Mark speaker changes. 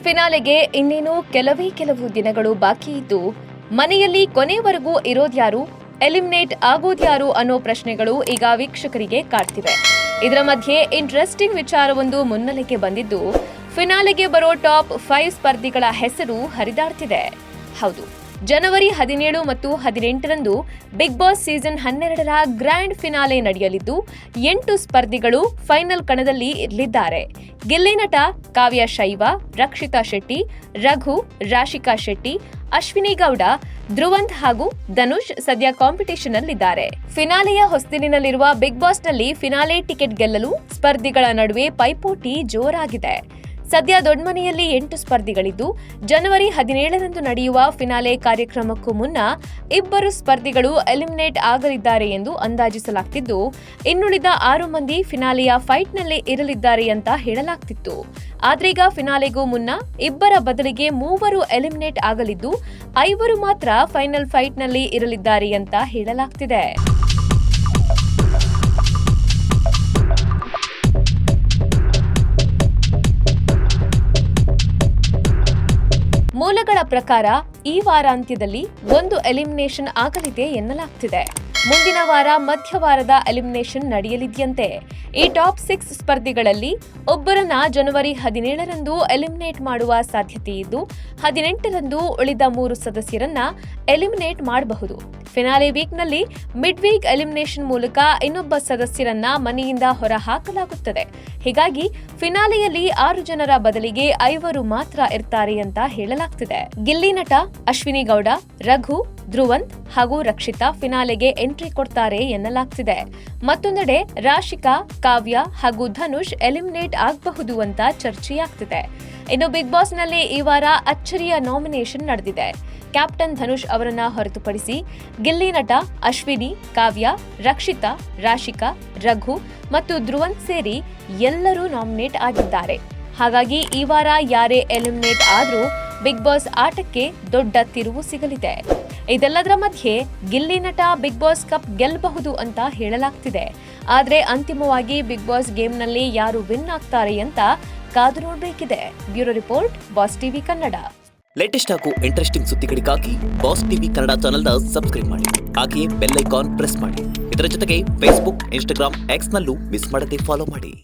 Speaker 1: Boss ಫಿನಾಲೆಗೆ ಇನ್ನೇನು ಕೆಲವು ದಿನಗಳು ಬಾಕಿ ಇದ್ದು ಮನೆಯಲ್ಲಿ ಕೊನೆವರೆಗೂ ಇರೋದ್ಯಾರು, ಎಲಿಮಿನೇಟ್ ಆಗೋದ್ಯಾರು ಅನ್ನೋ ಪ್ರಶ್ನೆಗಳು ಈಗ ವೀಕ್ಷಕರಿಗೆ ಕಾಡ್ತಿವೆ. ಇದರ ಮಧ್ಯೆ ಇಂಟ್ರೆಸ್ಟಿಂಗ್ ವಿಚಾರವೊಂದು ಮುನ್ನೆಲೆಗೆ ಬಂದಿದ್ದು, ಫಿನಾಲೆಗೆ ಬರೋ ಟಾಪ್ 5 ಸ್ಪರ್ಧಿಗಳ ಹೆಸರು ಹರಿದಾಡ್ತಿದೆ. ಹೌದು, ಜನವರಿ 17 ಮತ್ತು 18ರಂದು ಬಿಗ್ ಬಾಸ್ ಸೀಸನ್ 12ರ ಗ್ರ್ಯಾಂಡ್ ಫಿನಾಲೆ ನಡೆಯಲಿದ್ದು 8 ಸ್ಪರ್ಧಿಗಳು ಫೈನಲ್ ಕಣದಲ್ಲಿ ಇರಲಿದ್ದಾರೆ. ಗಿಲ್ಲಿ ನಟ ಕಾವ್ಯ ಶೈವ, ರಕ್ಷಿತಾ ಶೆಟ್ಟಿ, ರಘು, ರಾಶಿಕಾ ಶೆಟ್ಟಿ, ಅಶ್ವಿನಿ ಗೌಡ, ಧ್ರುವಂತ್ ಹಾಗೂ ಧನುಷ್ ಸದ್ಯ ಕಾಂಪಿಟೇಷನ್ ನಲ್ಲಿದ್ದಾರೆ. ಫಿನಾಲೆಯ ಹೊಸ್ತಿಲಿನಲ್ಲಿರುವ ಬಿಗ್ ಬಾಸ್ನಲ್ಲಿ ಫಿನಾಲೆ ಟಿಕೆಟ್ ಗೆಲ್ಲಲು ಸ್ಪರ್ಧಿಗಳ ನಡುವೆ ಪೈಪೋಟಿ ಜೋರಾಗಿದೆ. ಸದ್ಯ ದೊಡ್ಡಮನೆಯಲ್ಲಿ 8 ಸ್ಪರ್ಧಿಗಳಿದ್ದು, ಜನವರಿ 17ರಂದು ನಡೆಯುವ ಫಿನಾಲೆ ಕಾರ್ಯಕ್ರಮಕ್ಕೂ ಮುನ್ನ 2 ಸ್ಪರ್ಧಿಗಳು ಎಲಿಮಿನೇಟ್ ಆಗಲಿದ್ದಾರೆ ಎಂದು ಅಂದಾಜಿಸಲಾಗ್ತಿದ್ದು, ಇನ್ನುಳಿದ 6 ಮಂದಿ ಫಿನಾಲೆಯ ಫೈಟ್ನಲ್ಲಿ ಇರಲಿದ್ದಾರೆ ಅಂತ ಹೇಳಲಾಗ್ತಿತ್ತು. ಆದ್ರೀಗ ಫಿನಾಲೆಗೂ ಮುನ್ನ 2 ಬದಲಿಗೆ 3 ಎಲಿಮಿನೇಟ್ ಆಗಲಿದ್ದು, 5 ಮಾತ್ರ ಫೈನಲ್ ಫೈಟ್ನಲ್ಲಿ ಇರಲಿದ್ದಾರೆ ಅಂತ ಹೇಳಲಾಗ್ತಿದೆ. ಮೂಲಗಳ ಪ್ರಕಾರ ಈ ವಾರಾಂತ್ಯದಲ್ಲಿ 1 ಎಲಿಮಿನೇಷನ್ ಆಗಲಿದೆ ಎನ್ನಲಾಗ್ತಿದೆ. ಮುಂದಿನ ವಾರ ಮಧ್ಯವಾರದ ಎಲಿಮಿನೇಷನ್ ನಡೆಯಲಿದೆಯಂತೆ. ಈ ಟಾಪ್ 6 ಸ್ಪರ್ಧಿಗಳಲ್ಲಿ ಒಬ್ಬರನ್ನ ಜನವರಿ 17ರಂದು ಎಲಿಮಿನೇಟ್ ಮಾಡುವ ಸಾಧ್ಯತೆ ಇದ್ದು, 18ರಂದು ಉಳಿದ 3 ಸದಸ್ಯರನ್ನ ಎಲಿಮಿನೇಟ್ ಮಾಡಬಹುದು. ಫಿನಾಲೆ ವೀಕ್ನಲ್ಲಿ ಮಿಡ್ ವೀಕ್ ಎಲಿಮಿನೇಷನ್ ಮೂಲಕ ಇನ್ನೊಬ್ಬ ಸದಸ್ಯರನ್ನ ಮನೆಯಿಂದ ಹೊರ ಹಾಕಲಾಗುತ್ತದೆ. ಹೀಗಾಗಿ ಫಿನಾಲೆಯಲ್ಲಿ 6 ಜನರ ಬದಲಿಗೆ 5 ಮಾತ್ರ ಇರ್ತಾರೆ ಅಂತ ಹೇಳಲಾಗ್ತಿದೆ. ಗಿಲ್ಲಿ ನಟ ಅಶ್ವಿನಿ ಗೌಡ, ರಘು, ಧ್ರುವಂತ್ ಹಾಗೂ ರಕ್ಷಿತಾ ಫಿನಾಲೆಗೆ ಎಂಟ್ರಿ ಕೊಡ್ತಾರೆ ಎನ್ನಲಾಗ್ತಿದೆ. ಮತ್ತೊಂದೆಡೆ ರಾಶಿಕಾ, ಕಾವ್ಯ ಹಾಗೂ ಧನುಷ್ ಎಲಿಮಿನೇಟ್ ಆಗಬಹುದು ಅಂತ ಚರ್ಚೆಯಾಗ್ತಿದೆ. ಇನ್ನು ಬಿಗ್ ಬಾಸ್ನಲ್ಲಿ ಈ ವಾರ ಅಚ್ಚರಿಯ ನಾಮಿನೇಷನ್ ನಡೆದಿದೆ. ಕ್ಯಾಪ್ಟನ್ ಧನುಷ್ ಅವರನ್ನ ಹೊರತುಪಡಿಸಿ ಗಿಲ್ಲಿ ನಟ, ಅಶ್ವಿನಿ, ಕಾವ್ಯ, ರಕ್ಷಿತಾ, ರಾಶಿಕಾ, ರಘು ಮತ್ತು ಧ್ರುವಂತ್ ಸೇರಿ ಎಲ್ಲರೂ ನಾಮಿನೇಟ್ ಆಗಿದ್ದಾರೆ. ಹಾಗಾಗಿ ಈ ವಾರ ಯಾರೇ ಎಲಿಮಿನೇಟ್ ಆದ್ರೂ ಬಿಗ್ ಬಾಸ್ ಆಟಕ್ಕೆ ದೊಡ್ಡ ತಿರುವು ಸಿಗಲಿದೆ. ಇದೆಲ್ಲದರ ಮಧ್ಯೆ ಗಿಲ್ಲಿ ನಟ ಬಿಗ್ ಬಾಸ್ ಕಪ್ ಗೆಲ್ಲಬಹುದು ಅಂತ ಹೇಳಲಾಗ್ತಿದೆ. ಆದ್ರೆ ಅಂತಿಮವಾಗಿ ಬಿಗ್ ಬಾಸ್ ಗೇಮ್ನಲ್ಲಿ ಯಾರು ವಿನ್ ಆಗ್ತಾರೆ ಅಂತ ಕಾದು ನೋಡಬೇಕಿದೆ. Bureau report, Boss TV Kannada.
Speaker 2: Latest ಹಾಗೂ ಇಂಟ್ರೆಸ್ಟಿಂಗ್ ಸುದ್ದಿಗಳಿಗಾಗಿ ಬಾಸ್ ಟಿವಿ ಕನ್ನಡ ಚಾನೆಲ್ನ ಸಬ್ಸ್ಕ್ರೈಬ್ ಮಾಡಿ. ಹಾಗೆಯೇ ಬೆಲ್ ಐಕಾನ್ ಪ್ರೆಸ್ ಮಾಡಿ. ಇದರ ಜೊತೆಗೆ ಫೇಸ್ಬುಕ್, ಇನ್ಸ್ಟಾಗ್ರಾಮ್, ಎಕ್ಸ್ ನಲ್ಲೂ ಮಿಸ್ ಮಾಡದೆ ಫಾಲೋ ಮಾಡಿ.